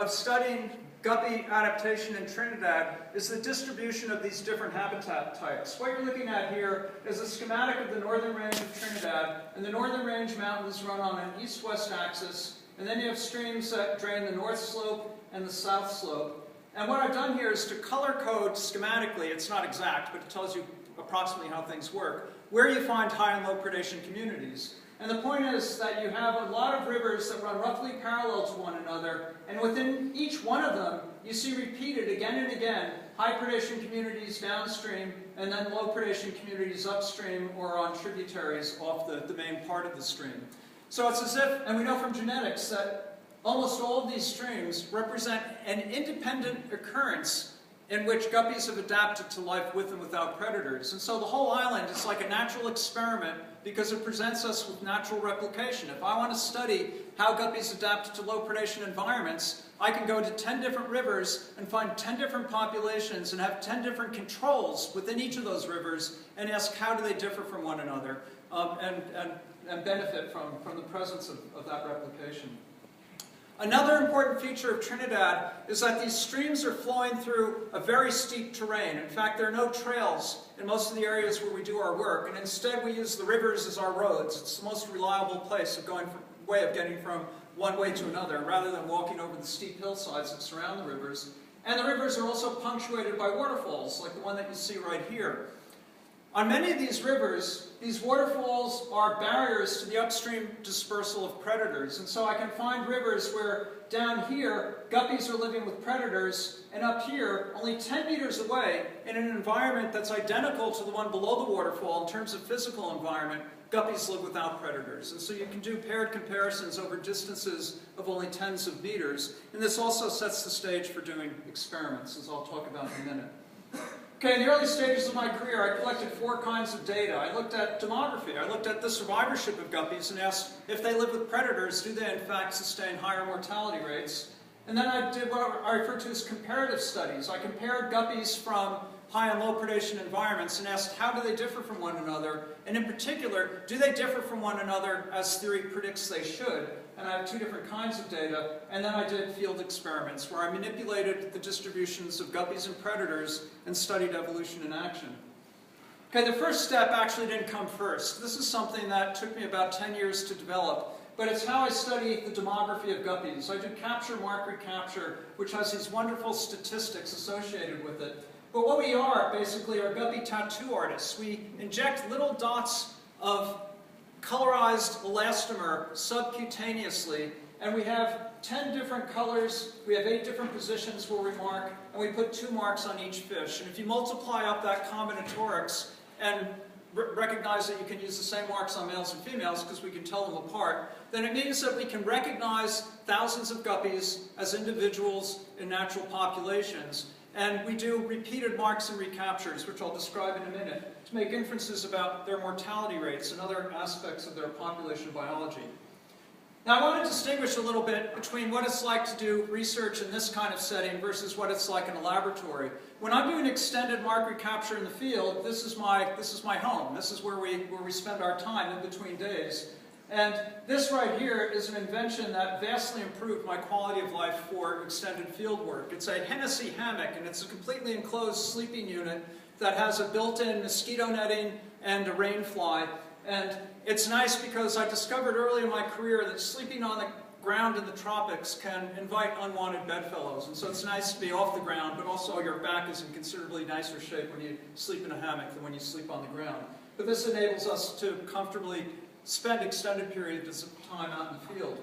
of studying guppy adaptation in Trinidad is the distribution of these different habitat types. What you're looking at here is a schematic of the northern range of Trinidad, and the northern range mountains run on an east-west axis, and then you have streams that drain the north slope and the south slope. And what I've done here is to color code schematically, it's not exact, but it tells you approximately how things work, where you find high and low predation communities. And the point is that you have a lot of rivers that run roughly parallel to one another, and within each one of them, you see repeated again and again high predation communities downstream, and then low predation communities upstream or on tributaries off the main part of the stream. So it's as if, and we know from genetics that almost all of these streams represent an independent occurrence in which guppies have adapted to life with and without predators. And so the whole island is like a natural experiment because it presents us with natural replication. If I want to study how guppies adapt to low predation environments, I can go to 10 different rivers and find 10 different populations and have 10 different controls within each of those rivers and ask how do they differ from one another and benefit from the presence of that replication. Another important feature of Trinidad is that these streams are flowing through a very steep terrain. In fact, there are no trails in most of the areas where we do our work, and instead we use the rivers as our roads. It's the most reliable place of way of getting from one way to another, rather than walking over the steep hillsides that surround the rivers. And the rivers are also punctuated by waterfalls, like the one that you see right here. On many of these rivers, these waterfalls are barriers to the upstream dispersal of predators. And so I can find rivers where down here, guppies are living with predators, and up here, only 10 meters away, in an environment that's identical to the one below the waterfall in terms of physical environment, guppies live without predators. And so you can do paired comparisons over distances of only tens of meters. And this also sets the stage for doing experiments, as I'll talk about in a minute. Okay, in the early stages of my career, I collected 4 kinds of data. I looked at demography. I looked at the survivorship of guppies and asked if they live with predators, do they in fact sustain higher mortality rates? And then I did what I refer to as comparative studies. I compared guppies from high and low predation environments and asked how do they differ from one another, and in particular, do they differ from one another as theory predicts they should? And I have 2 different kinds of data, and then I did field experiments where I manipulated the distributions of guppies and predators and studied evolution in action. Okay, the first step actually didn't come first. This is something that took me about 10 years to develop, but it's how I study the demography of guppies. I do capture, mark, recapture, which has these wonderful statistics associated with it. But what we are, basically, are guppy tattoo artists. We inject little dots of colorized elastomer subcutaneously, and we have 10 different colors, we have 8 different positions where we mark, and we put 2 marks on each fish. And if you multiply up that combinatorics and recognize that you can use the same marks on males and females because we can tell them apart, then it means that we can recognize thousands of guppies as individuals in natural populations. And we do repeated marks and recaptures, which I'll describe in a minute, to make inferences about their mortality rates and other aspects of their population biology. Now, I want to distinguish a little bit between what it's like to do research in this kind of setting versus what it's like in a laboratory. When I'm doing extended mark recapture in the field, this is my home. This is where we spend our time in between days. And this right here is an invention that vastly improved my quality of life for extended field work. It's a Hennessy hammock, and it's a completely enclosed sleeping unit that has a built-in mosquito netting and a rain fly. And it's nice because I discovered early in my career that sleeping on the ground in the tropics can invite unwanted bedfellows. And so it's nice to be off the ground, but also your back is in considerably nicer shape when you sleep in a hammock than when you sleep on the ground. But this enables us to comfortably spend extended periods of time out in the field.